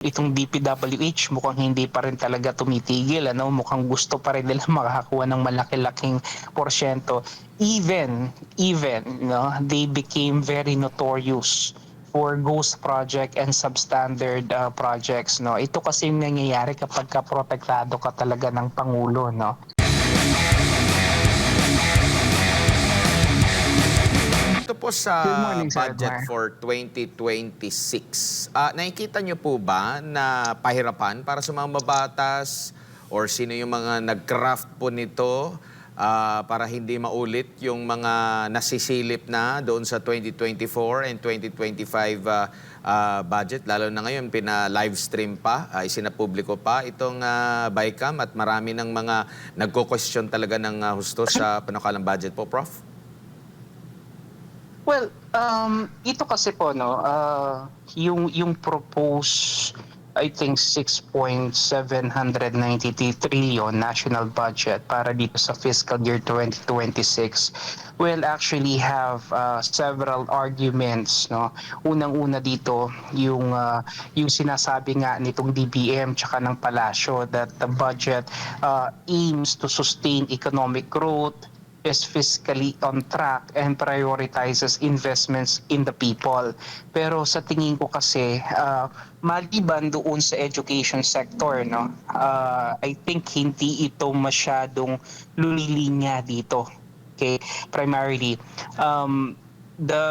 itong DPWH mukhang hindi pa rin talaga tumitigil, ano, mukhang gusto pa rin nila makakakuha ng malaki-laking porsyento. Even, no, they became very notorious for ghost project and substandard projects, no. Ito kasi yung nangyayari kapag ka protektado ka talaga ng pangulo, no. Ito po Good sa morning, Sir budget Edmar. for 2026, nakikita niyo po ba na pahirapan para sa mga mababatas or sino yung mga nag-craft po nito para hindi maulit yung mga nasisilip na doon sa 2024 and 2025 budget? Lalo na ngayon, pina-livestream pa, isinapubliko pa itong BICAM at marami ng mga nagko-question talaga ng husto sa panukalang budget po, Prof. Well, ito kasi po, no, yung propose, I think 6.793 trillion national budget para dito sa fiscal year 2026 will actually have several arguments, no. Unang-una dito yung sinasabi nga nitong DBM tsaka ng Palasyo that the budget aims to sustain economic growth, is fiscally on track and prioritizes investments in the people. Pero sa tingin ko kasi, maliban doon sa education sector, no, I think hindi ito masyadong lumilinya dito. Okay, primarily, the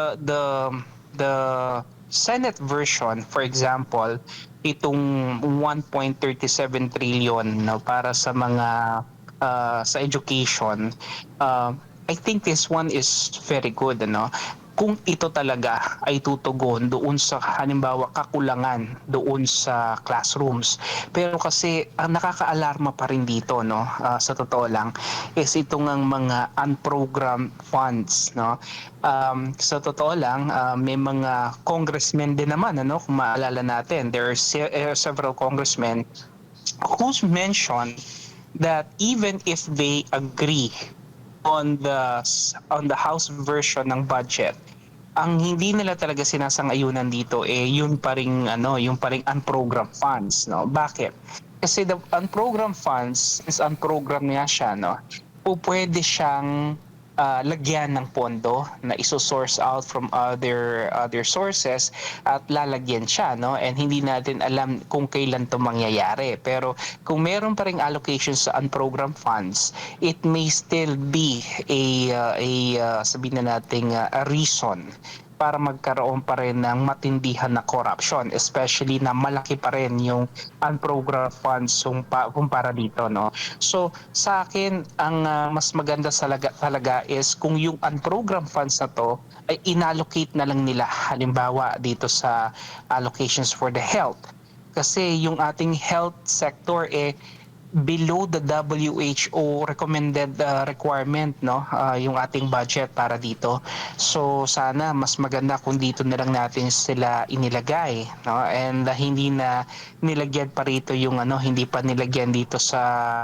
Senate version, for example, itong 1.37 trillion, no, para sa mga sa education, I think this one is very good, ano. Kung ito talaga ay tutugon doon sa halimbawa kakulangan doon sa classrooms. Pero kasi ang nakakaalarma pa rin dito, no, sa totoo lang, is itong ang mga unprogrammed funds, no. Sa totoo lang, may mga congressmen din naman, ano, kung maalala natin, there are several congressmen who's mentioned that even if they agree on the House version ng budget, ang hindi nila talaga sinasang-ayunan dito yun pa ring ano, yung pa ring unprogrammed funds, no. Bakit? Kasi the unprogrammed funds, since unprogrammed nga siya, no, pwede siyang lagyan ng pondo na iso-source out from other sources at lalagyan siya, no, and hindi natin alam kung kailan 'to mangyayari. Pero kung meron pa ring allocations sa unprogrammed funds, it may still be sabihin na nating a reason para magkaroon pa rin ng matindihan na corruption, especially na malaki pa rin yung unprogrammed funds kumpara dito, no. So sa akin ang mas maganda talaga is kung yung unprogrammed funds na to ay inallocate na lang nila halimbawa dito sa allocations for the health, kasi yung ating health sector below the WHO recommended requirement, no, yung ating budget para dito. So sana mas maganda kung dito na lang natin sila inilagay, no, and hindi na nilagyan pa rito yung ano, hindi pa nilagyan dito sa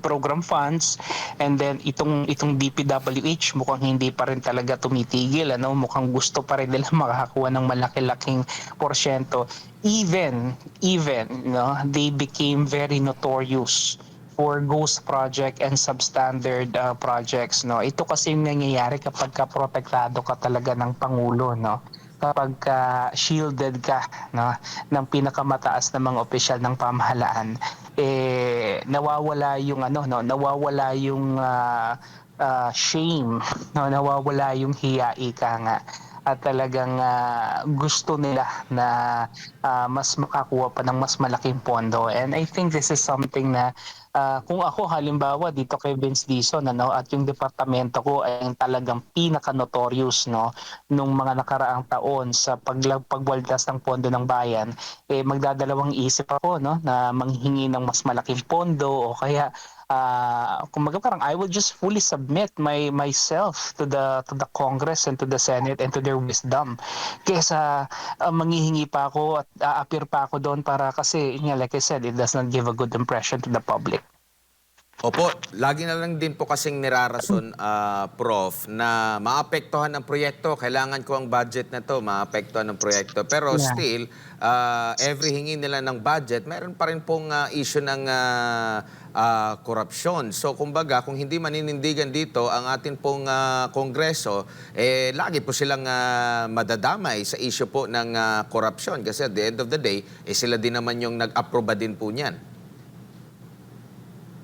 program funds. And then itong DPWH mukhang hindi pa rin talaga tumitigil, ano, mukhang gusto pa rin nila makakakuha ng malaki-laking porsyento. Even, no, they became very notorious for ghost project and substandard projects, no. Ito kasi yung nangyayari kapag ka protektado ka talaga ng pangulo, no, kapag shielded ka, no, ng pinakamataas na mga opisyal ng pamahalaan, nawawala yung ano, no, nawawala yung shame, no, nawawala yung hiya, ika nga, at talagang gusto nila na mas makakuha pa ng mas malaking pondo. And I think this is something na kung ako halimbawa dito kay Vince Dizon, ano, at yung departamento ko ay talagang pinaka-notorious, no, nung mga nakaraang taon sa pagwaldas ng pondo ng bayan, magdadalawang isip ako, no, na manghingi ng mas malaking pondo o kaya kumbaga parang I will just fully submit myself to the Congress and to the Senate and to their wisdom kaysa manghihingi pa ako at appear pa ako doon para kasi like I said, it does not give a good impression to the public. Opo, lagi na lang din po kasing nirarason, Prof, na maapektuhan ang proyekto. Kailangan ko ang budget na to, maapektuhan ang proyekto. Pero Yeah. still, every hingi nila ng budget, meron pa rin pong issue ng korupsyon. So kumbaga, kung hindi maninindigan dito ang atin pong Kongreso, lagi po silang madadamay sa issue po ng korupsyon. Kasi at the end of the day, sila din naman yung nag-aproba din po niyan.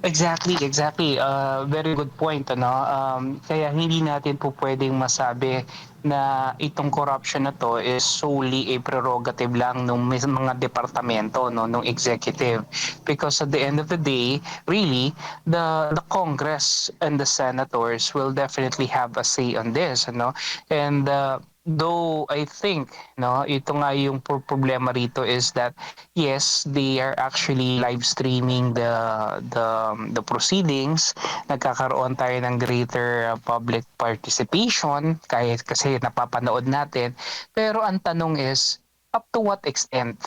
Exactly, exactly. Very good point, ano. Kaya hindi natin po pwedeng masabi na itong corruption na to is solely a prerogative lang ng mga departamento, no, ng executive. Because at the end of the day, really, the Congress and the senators will definitely have a say on this, ano. And though I think, no, ito nga yung problema rito is that yes, they are actually live streaming the proceedings. Nagkakaroon tayo ng greater public participation kahit kasi napapanood natin. Pero ang tanong is, up to what extent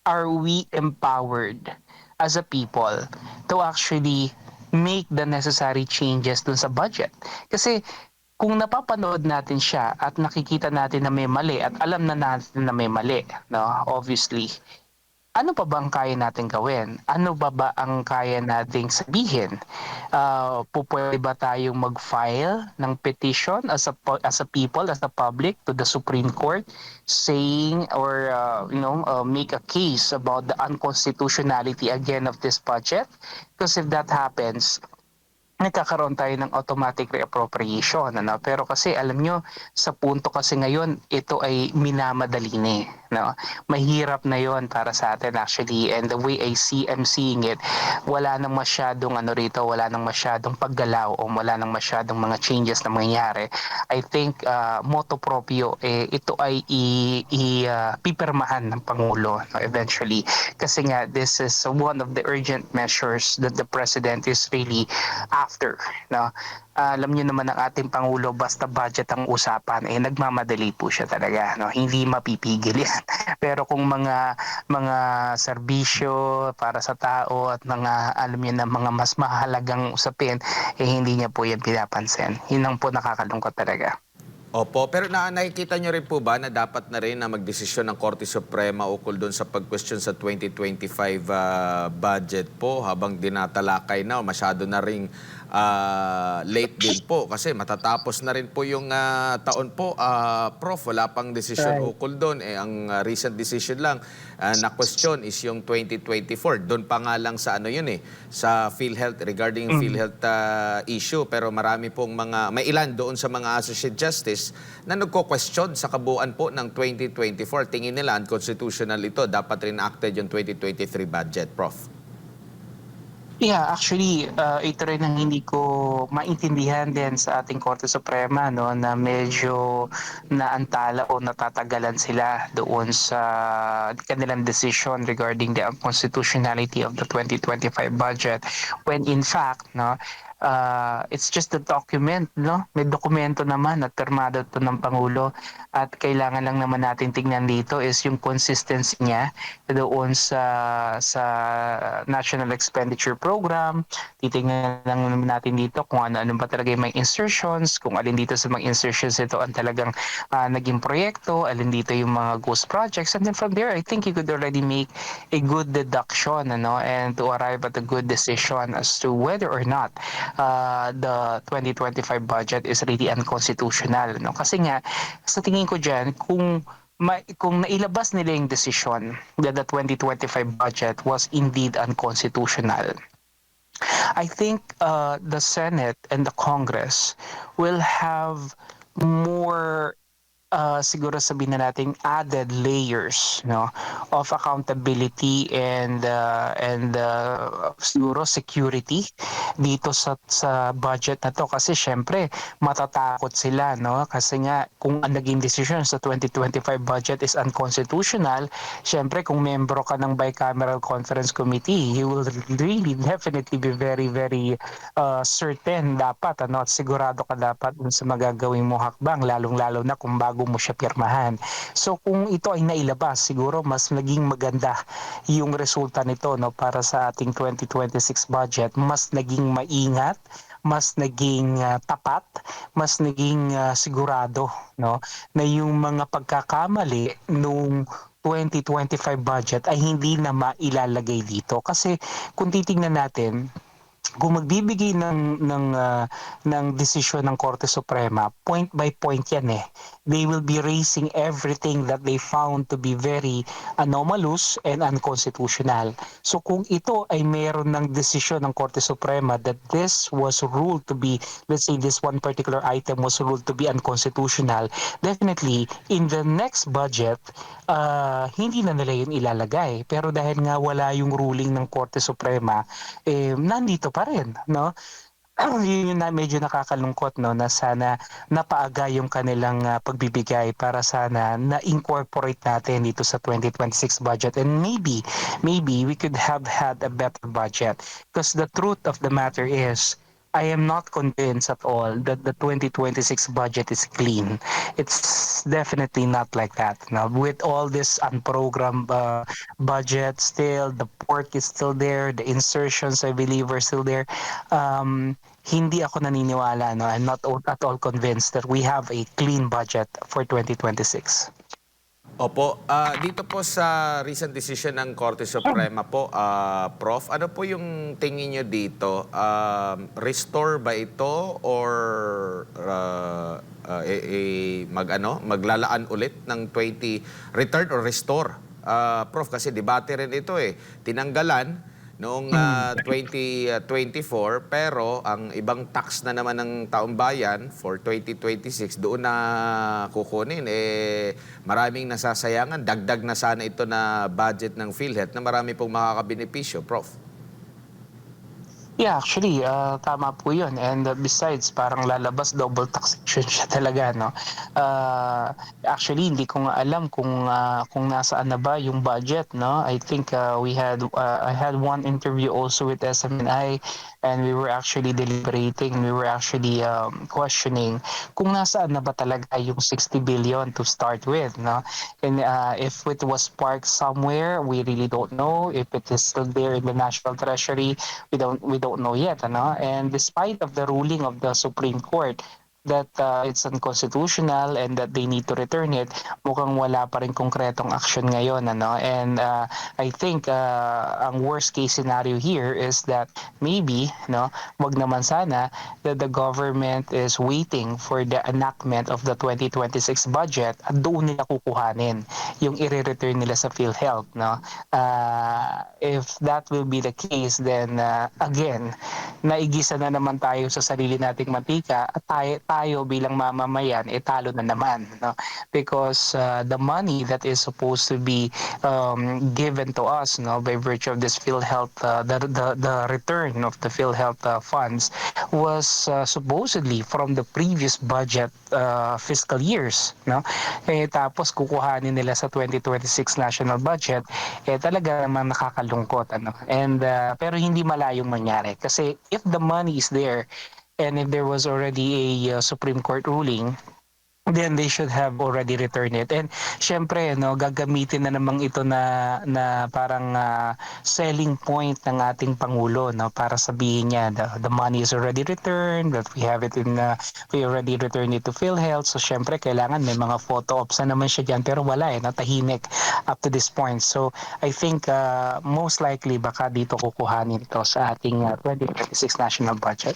are we empowered as a people to actually make the necessary changes dun sa budget? Kasi kung napapanood natin siya at nakikita natin na may mali at alam na natin na may mali, no, obviously, ano pa ba ang kaya nating gawin? Ano ba ang kaya nating sabihin? Pupwede ba tayong mag-file ng petition as a people, as a public to the Supreme Court saying or make a case about the unconstitutionality again of this budget? Because if that happens, nagkakaroon tayo ng automatic reappropriation, ano? Pero kasi alam nyo, sa punto kasi ngayon, ito ay minamadali na, no? Mahirap na yon para sa atin actually, and the way I'm seeing it, wala nang masyadong rito, wala nang masyadong paggalaw o wala nang masyadong mga changes na mangyayari. I think moto proprio, ito ay pipirmahan ng Pangulo, no, eventually. Kasi nga, this is one of the urgent measures that the President is really after, no. Alam niyo naman ang ating pangulo, basta budget ang usapan, nagmamadali po siya talaga, no. Hindi mapipigil yan. Pero kung mga serbisyo para sa tao at mga alam niyo na mga mas mahalagang usapin, hindi niya po yan pinapansin. Yun ang po nakakalungkot talaga. Opo, pero nakikita nyo rin po ba na dapat na rin na magdesisyon ng Korte Suprema ukol doon sa pag-question sa 2025 budget po habang dinatalakay na o masyado na ring late din po kasi matatapos na rin po yung taon po. Prof, wala pang desisyon Right. ukol doon. Ang recent decision lang na question is yung 2024. Doon pa nga lang sa sa PhilHealth regarding PhilHealth issue, pero marami pong may ilan doon sa mga associate justice na nagko-question sa kabuuan po ng 2024. Tingin nila unconstitutional ito. Dapat rin acted yung 2023 budget, Prof. Yeah, actually, ito rin ang hindi ko maintindihan din sa ating Korte Suprema, no, na medyo naantala o natatagalan sila doon sa kanilang decision regarding the unconstitutionality of the 2025 budget when in fact, no, it's just a document, no? May dokumento naman at pirmado to ng Pangulo at kailangan lang naman natin tingnan dito is yung consistency niya doon sa National Expenditure Program. Titingnan lang naman natin dito kung ano ba talaga yung mga insertions, kung alin dito sa mga insertions ito ang talagang naging proyekto, alin dito yung mga ghost projects, and then from there I think you could already make a good deduction, ano, and to arrive at a good decision as to whether or not the 2025 budget is really unconstitutional, no? Kasi nga sa tingin ko diyan, kung nailabas nila yung desisyon that the 2025 budget was indeed unconstitutional, I think the Senate and the Congress will have more siguro sabihin na nating added layers, no, of accountability and siguro security dito sa budget na to, kasi syempre matatakot sila, no, kasi nga kung ang naging decision sa 2025 budget is unconstitutional, syempre kung membro ka ng bicameral conference committee, you will really definitely be very very certain dapat, ano, at sigurado ka dapat dun sa magagawin mo hakbang, lalong lalo na kung bago mo siya pirmahan. So kung ito ay nailabas, siguro mas naging maganda yung resulta nito, no, para sa ating 2026 budget. Mas naging maingat, mas naging tapat, mas naging sigurado, no, na yung mga pagkakamali nung 2025 budget ay hindi na mailalagay dito. Kasi kung titingnan natin, kung magbibigay ng desisyon ng Korte Suprema, point by point yan eh. They will be raising everything that they found to be very anomalous and unconstitutional. So kung ito ay meron ng desisyon ng Korte Suprema that this was ruled to be, let's say this one particular item was ruled to be unconstitutional, definitely in the next budget, hindi na nila yun ilalagay. Pero dahil nga wala yung ruling ng Korte Suprema, nandito pa rin, no? Yun yung medyo nakakalungkot, no, na sana napaaga yung kanilang pagbibigay para sana na-incorporate natin dito sa 2026 budget, and maybe we could have had a better budget, because the truth of the matter is I am not convinced at all that the 2026 budget is clean. It's definitely not like that. Now, with all this unprogrammed budget still, the pork is still there, the insertions I believe are still there. Hindi ako naniniwala, no? I'm not at all convinced that we have a clean budget for 2026. Opo, dito po sa recent decision ng Korte Suprema po, Prof, ano po yung tingin nyo dito? Restore ba ito or maglalaan ulit ng 20, return or restore? Prof, kasi debate rin ito eh. Tinanggalan noong 2024, pero ang ibang tax na naman ng taong bayan for 2026 doon na kukunin, maraming nasasayangan. Dagdag na sana ito na budget ng PhilHealth na marami pong makakabenepisyo, Prof. Yeah, actually, tama po yun. And besides, parang lalabas double taxation siya talaga, no? Actually, hindi ko nga alam kung nasaan na ba yung budget, no? I think I had one interview also with SMNI, and we were actually deliberating, we were actually questioning kung nasaan na ba talaga yung 60 billion to start with, no? And if it was parked somewhere, we really don't know. If it is still there in the National Treasury, we don't know yet, ano? And despite of the ruling of the Supreme Court that it's unconstitutional and that they need to return it, mukhang wala pa rin konkretong action ngayon, ano? And I think ang worst case scenario here is that maybe, no, wag naman sana that the government is waiting for the enactment of the 2026 budget at doon nila kukuhanin yung i-return nila sa PhilHealth, no? If that will be the case, then again, naigisa na naman tayo sa sarili nating mantika at tayo bilang mamamayan talo na naman, no? Because the money that is supposed to be given to us, no, by virtue of this PhilHealth, the return of the PhilHealth funds was supposedly from the previous budget fiscal years, no? Tapos kukuhanin nila sa 2026 national budget, talaga naman nakakalungkot, ano? And pero hindi malayong mangyari kasi if the money is there and if there was already a Supreme Court ruling, then they should have already returned it. And syempre, no, gagamitin na namang ito na parang selling point ng ating pangulo, no, para sabihin niya the money is already returned, that we have it in we already returned it to PhilHealth. So syempre kailangan may mga photo ops na naman siya diyan, pero wala no, tahimik up to this point. So I think most likely baka dito kukuhanin ito sa ating 2026 national budget.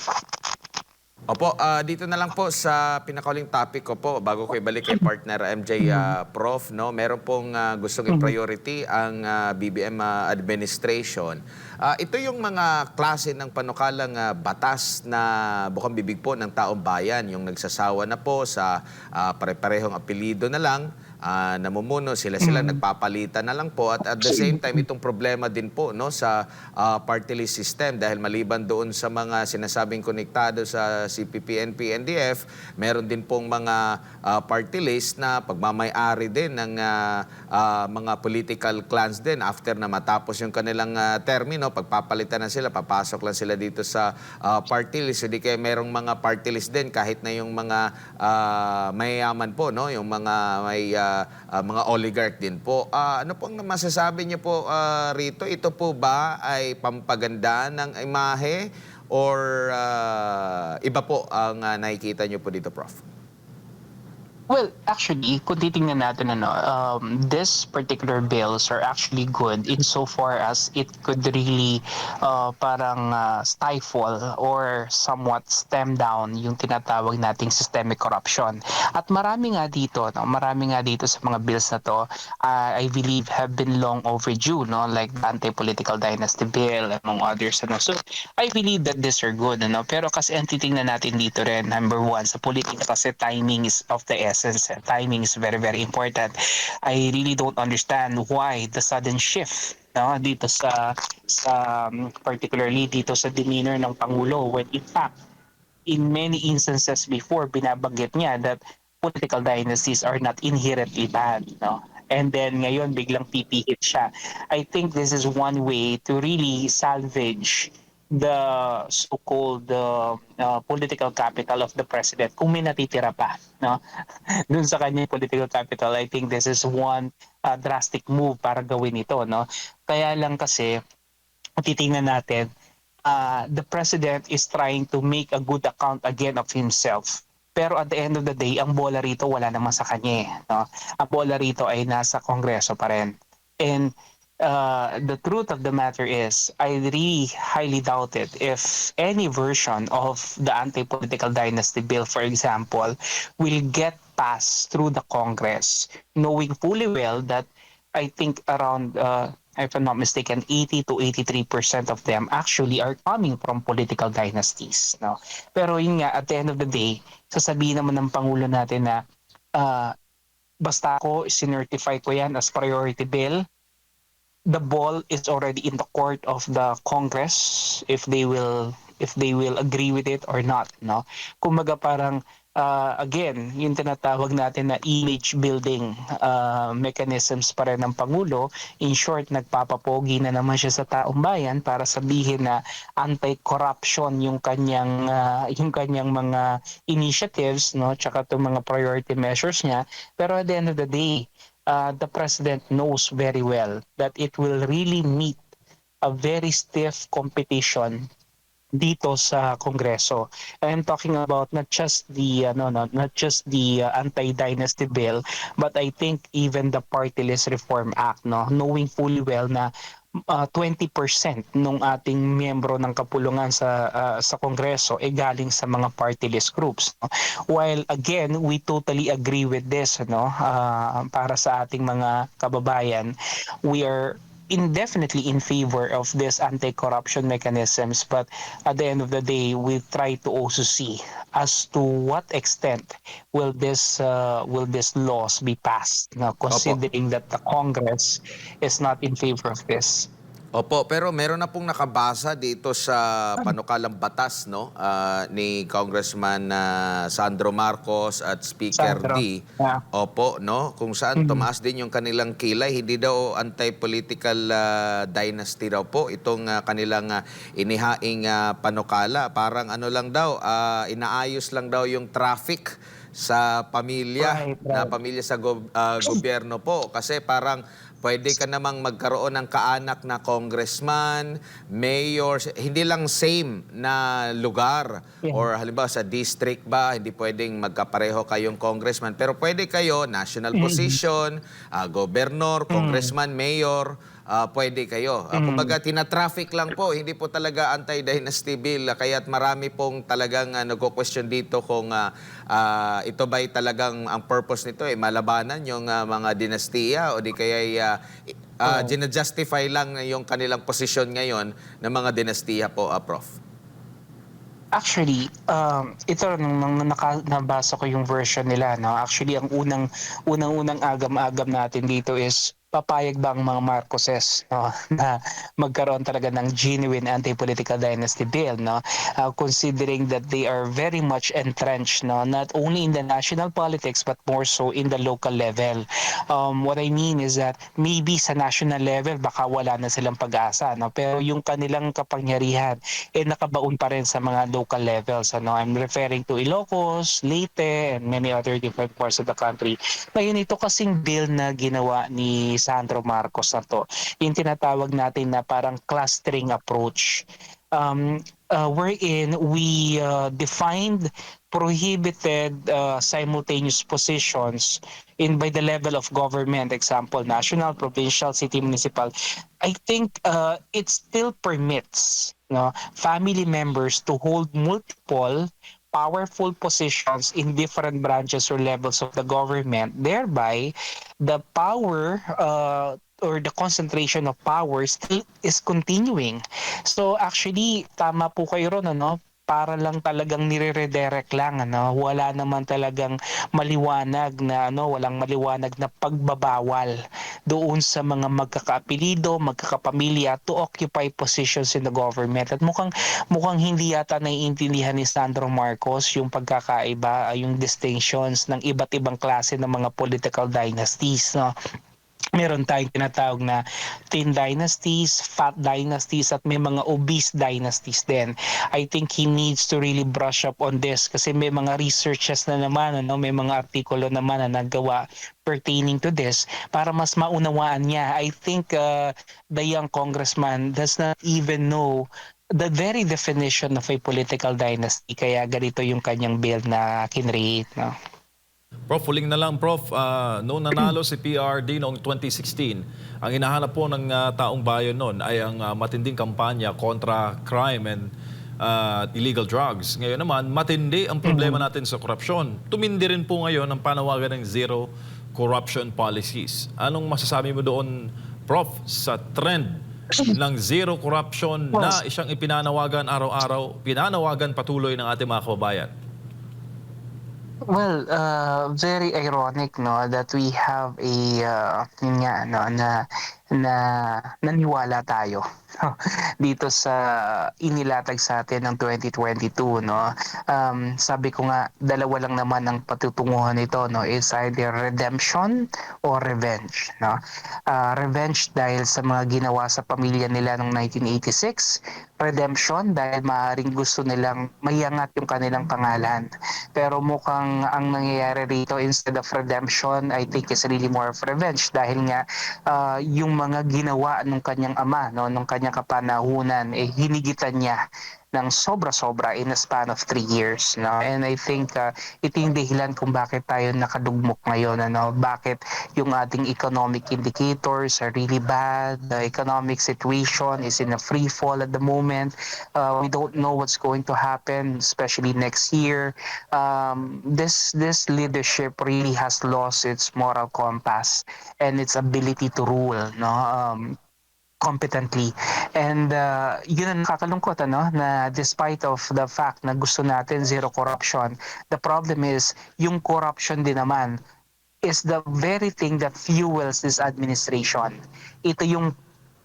Opo, dito na lang po sa pinakauling topic ko po bago ko ibalik kay partner MJ, Prof, no? Meron pong gustong i-priority ang BBM administration. Ito yung mga klase ng panukalang batas na bukang bibig po ng taong bayan, yung nagsasawa na po sa pare-parehong apelyido na lang namumuno, sila nagpapalitan na lang po, at the same time itong problema din po, no, sa party list system, dahil maliban doon sa mga sinasabing konektado sa CPP, NP, NDF, meron din pong mga party list na pagmamay-ari din ng mga political clans din after na matapos yung kanilang termino, pagpapalitan na sila, papasok lang sila dito sa party list. Hindi kaya merong mga party list din kahit na yung mga mayayaman po, no, yung mga may mga oligarch din po. Ano pong masasabi niyo po rito? Ito po ba ay pampaganda ng imahe or iba po ang nakikita niyo po dito, Prof? Well, actually, kung titingnan natin, this particular bills are actually good insofar as it could really parang stifle or somewhat stem down yung tinatawag nating systemic corruption. At marami nga dito, sa mga bills na to, I believe have been long overdue, no? Like the anti-political dynasty bill, among others. So, I believe that these are good, pero kasi ang titingnan natin dito rin, number one, sa politika kasi timing is of the essence. Timing is very, very important. I really don't understand why the sudden shift, no, dito particularly dito sa demeanor ng Pangulo, when in fact in many instances before binabanggit niya that political dynasties are not inherently bad, no? And then ngayon biglang pipihit siya. I think this is one way to really salvage the so-called political capital of the president kung may natitira pa, no? Dun sa kanyang political capital, I think this is one drastic move para gawin ito, no? Kaya lang kasi titingnan natin, the president is trying to make a good account again of himself. Pero at the end of the day, ang bola rito wala naman sa kanya, no? Ang bola rito ay nasa Kongreso pa rin. And the truth of the matter is, I really highly doubt it if any version of the anti-political dynasty bill, for example, will get passed through the Congress, knowing fully well that I think around, if I'm not mistaken, 80 to 83% of them actually are coming from political dynasties. No? Pero yun nga, at the end of the day, sasabihin naman ng Pangulo natin na basta ako, sinertify ko yan as priority bill, the ball is already in the court of the Congress if they will agree with it or not, no? Kumbaga parang again, yung tinatawag natin na image building mechanisms pa rin ng Pangulo. In short, nagpapapogi na naman siya sa taong bayan para sabihin na anti-corruption yung kanyang mga initiatives, no? Tsaka itong mga priority measures niya. Pero at the end of the day, the president knows very well that it will really meet a very stiff competition dito sa Kongreso. I'm talking about not just the anti-dynasty bill, but I think even the Party List Reform Act, no, knowing fully well na 20% nung ating miyembro ng kapulungan sa Kongreso ay galing sa mga party list groups, no? While again, we totally agree with this, no, para sa ating mga kababayan, we are indefinitely in favor of this anti-corruption mechanisms, but at the end of the day, we try to also see as to what extent will this laws be passed, now considering that the Congress is not in favor of this. Opo, pero meron na pong nakabasa dito sa panukalang batas, no, ni Congressman Sandro Marcos at Speaker Sandro, D. yeah. Opo, no, kung saan tumaas din yung kanilang kilay. Hindi daw anti-political dynasty daw po itong kanilang inihaing panukala. Parang ano lang daw, inaayos lang daw yung traffic sa pamilya, Right. na pamilya sa gobyerno po. Kasi parang pwede ka namang magkaroon ng kaanak na congressman, mayor, hindi lang same na lugar. Yeah. Or halimbawa sa district ba, hindi pwedeng magkapareho kayong congressman. Pero pwede kayo, national position, gobernador, congressman, mayor, pwede kayo. Kumbaga, tina-traffic lang po, hindi po talaga anti-dynasty bill. Kaya't marami pong talagang nagko-question dito kung ito ba'y talagang ang purpose nito malabanan yung mga dinastiya o di kaya gina-justify lang yung kanilang posisyon ngayon ng mga dinastiya po, Prof. Actually, ito nung nabasa ko yung version nila 'no, actually ang unang-unang agam-agam natin dito is papayag ba ang mga Marcoses 'no, na magkaroon talaga ng genuine anti-political dynasty bill 'no, considering that they are very much entrenched 'no, not only in the national politics but more so in the local level. What I mean is that maybe sa national level baka wala na silang pag-asa 'no, pero yung kanilang kapangyarihan nakabaon pa rin sa mga local levels. Ano? I'm referring to Ilocos, Leyte, and many other different parts of the country. Ngayon, ito kasing bill na ginawa ni Sandro Marcos na to, yung tinatawag natin na parang clustering approach. Wherein we defined prohibited simultaneous positions in by the level of government, example, national, provincial, city, municipal. I think it still permits no, family members to hold multiple powerful positions in different branches or levels of the government. Thereby, the power or the concentration of power still is continuing. So actually, tama po kayo ron, ano? Para lang talagang nire-redirect lang, ano? Wala naman talagang maliwanag na ano, walang maliwanag na pagbabawal doon sa mga magkakaapelido, magkakapamilya to occupy positions in the government. At mukhang hindi yata naiintindihan ni Sandro Marcos yung pagkakaiba, yung distinctions ng iba't ibang klase ng mga political dynasties, no? Meron tayong tinatawag na thin dynasties, fat dynasties, at may mga obese dynasties din. I think he needs to really brush up on this kasi may mga researches na naman, ano, may mga artikulo naman na nagawa pertaining to this para mas maunawaan niya. I think the young congressman does not even know the very definition of a political dynasty kaya ganito yung kanyang bill na kinreate. No? Prof, huling na lang, Prof. Noong nanalo si PRD noong 2016, ang hinahanap po ng taong bayan noon ay ang matinding kampanya kontra crime and illegal drugs. Ngayon naman, matindi ang problema natin sa korupsyon. Tumindi rin po ngayon ang panawagan ng zero corruption policies. Anong masasabi mo doon, Prof, sa trend ng zero corruption na isang ipinanawagan araw-araw, pinanawagan patuloy ng ating mga kababayan? Well, very ironic, no, that we have a yun nga, no, na naniwala tayo dito sa inilatag sa atin ng 2022, no. Sabi ko nga, dalawa lang naman ang patutunguhan nito, no, is either redemption or revenge, no. Revenge dahil sa mga ginawa sa pamilya nila noong 1986, redemption dahil maaaring gusto nilang maiangat yung kanilang pangalan. Pero mukhang ang nangyayari rito instead of redemption, I think is really more of revenge dahil nga yung mga ginawa nung kanyang ama, no, nung kanyang kapanahunan, hinigitan niya ng sobra-sobra in a span of 3 years. No? And I think ito yung dahilan kung bakit tayo nakadugmok ngayon. Ano? Bakit yung ating economic indicators are really bad. The economic situation is in a free fall at the moment. We don't know what's going to happen, especially next year. This leadership really has lost its moral compass and its ability to rule. No? Competently. And yun ang nakakalungkot, ano, na despite of the fact na gusto natin zero corruption, the problem is yung corruption din naman is the very thing that fuels this administration. Ito yung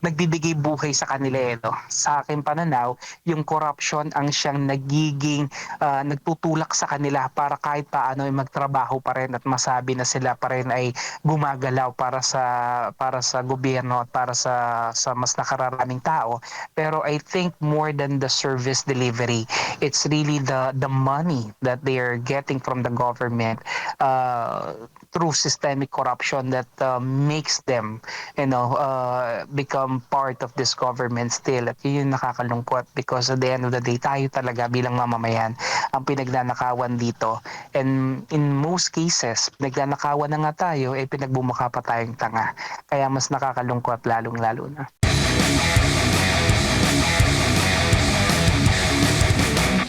nagbibigay buhay sa kanila, no? Sa aking pananaw, yung corruption ang siyang nagiging nagtutulak sa kanila para kahit paano ay magtrabaho pa rin at masabi na sila pa rin ay gumagalaw para sa gobyerno at para sa mas nakararaming tao. Pero I think more than the service delivery, it's really the money that they are getting from the government through systemic corruption that makes them, become part of this government still. At yun yung nakakalungkot because at the end of the day, tayo talaga bilang mamamayan ang pinagnanakawan dito. And in most cases, pinagnanakawan na nga tayo, pinagbumukha pa tayong tanga. Kaya mas nakakalungkot lalong-lalo na.